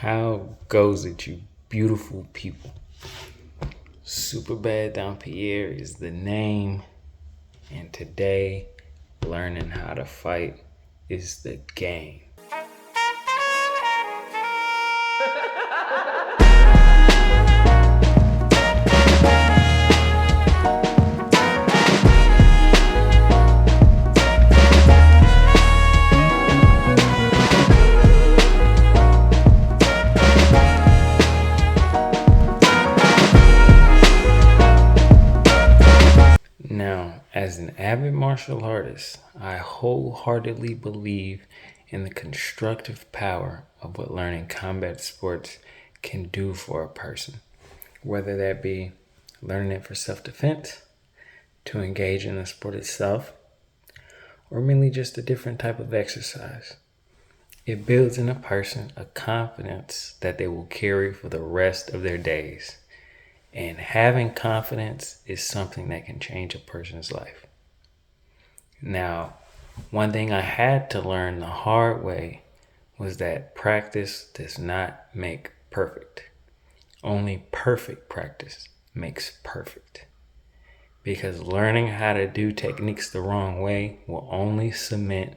How goes it, you beautiful people? Superbad Dampierre is the name, and today, learning how to fight is the game. Now, as an avid martial artist, I wholeheartedly believe in the constructive power of what learning combat sports can do for a person, whether that be learning it for self-defense, to engage in the sport itself, or merely just a different type of exercise. It builds in a person a confidence that they will carry for the rest of their days. And having confidence is something that can change a person's life. Now, one thing I had to learn the hard way was that practice does not make perfect. Only perfect practice makes perfect. Because learning how to do techniques the wrong way will only cement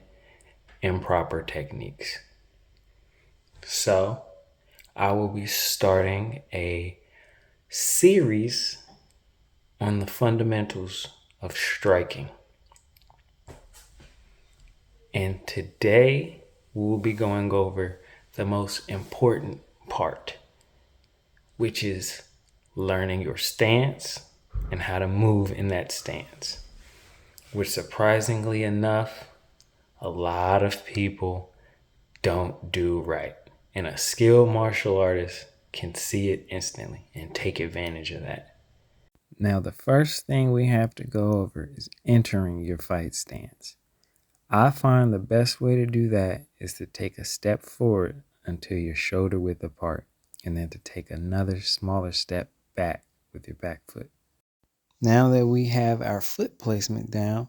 improper techniques. So, I will be starting a series on the fundamentals of striking. And today we will be going over the most important part, which is learning your stance and how to move in that stance, which surprisingly enough, a lot of people don't do right. And a skilled martial artist can see it instantly and take advantage of that. Now, the first thing we have to go over is entering your fight stance. I find the best way to do that is to take a step forward until you're shoulder width apart, and then to take another smaller step back with your back foot. Now that we have our foot placement down,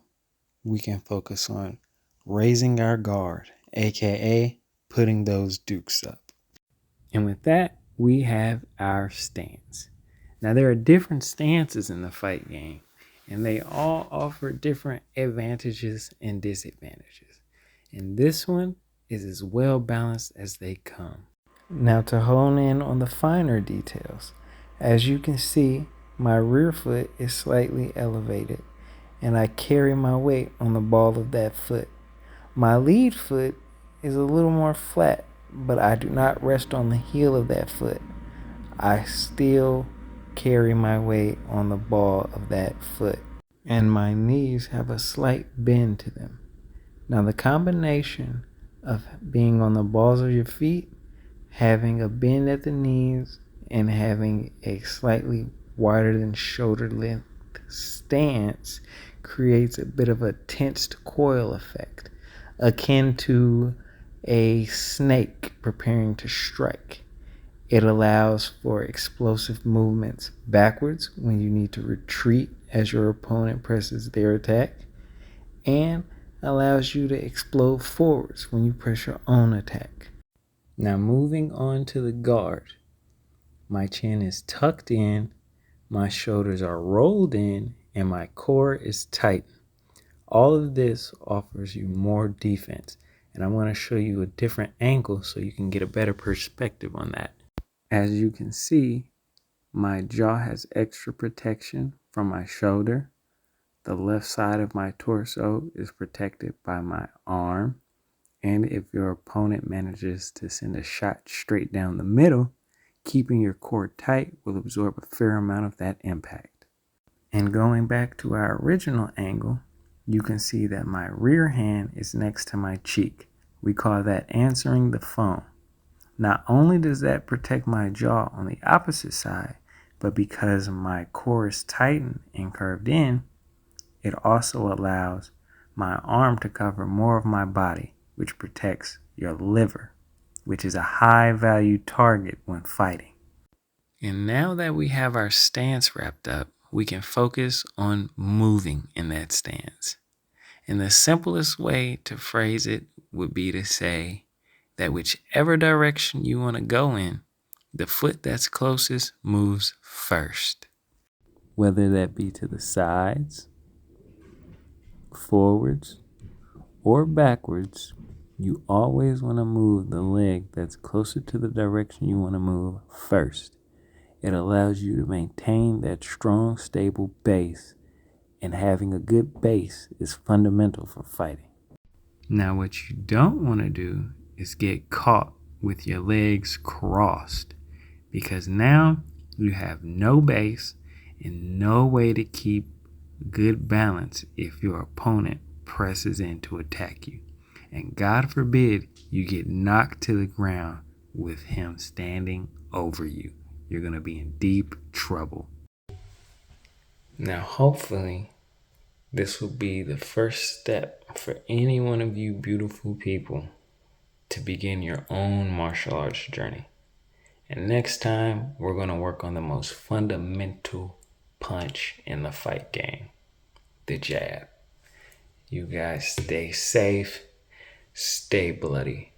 we can focus on raising our guard, aka putting those dukes up. And with that, we have our stance. Now, there are different stances in the fight game, and they all offer different advantages and disadvantages. And this one is as well balanced as they come. Now, to hone in on the finer details, as you can see, my rear foot is slightly elevated, and I carry my weight on the ball of that foot. My lead foot is a little more flat, but I do not rest on the heel of that foot. I still carry my weight on the ball of that foot, and my knees have a slight bend to them. Now, the combination of being on the balls of your feet, having a bend at the knees, and having a slightly wider than shoulder length stance creates a bit of a tensed coil effect, akin to a snake preparing to strike. It allows for explosive movements backwards when you need to retreat as your opponent presses their attack, and allows you to explode forwards when you press your own attack. Now, moving on to the guard. My chin is tucked in, my shoulders are rolled in, and my core is tight. All of this offers you more defense, and I want to show you a different angle so you can get a better perspective on that. As you can see, my jaw has extra protection from my shoulder. The left side of my torso is protected by my arm. And if your opponent manages to send a shot straight down the middle, keeping your core tight will absorb a fair amount of that impact. And going back to our original angle, you can see that my rear hand is next to my cheek. We call that answering the phone. Not only does that protect my jaw on the opposite side, but because my core is tightened and curved in, it also allows my arm to cover more of my body, which protects your liver, which is a high value target when fighting. And now that we have our stance wrapped up, we can focus on moving in that stance. And the simplest way to phrase it would be to say that whichever direction you want to go in, the foot that's closest moves first. Whether that be to the sides, forwards, or backwards, you always want to move the leg that's closer to the direction you want to move first. It allows you to maintain that strong, stable base, and having a good base is fundamental for fighting. Now, what you don't want to do is get caught with your legs crossed, because now you have no base and no way to keep good balance if your opponent presses in to attack you. And God forbid you get knocked to the ground with him standing over you. You're going to be in deep trouble. Now, hopefully, this will be the first step for any one of you beautiful people to begin your own martial arts journey. And next time, we're going to work on the most fundamental punch in the fight game, the jab. You guys stay safe, stay bloody.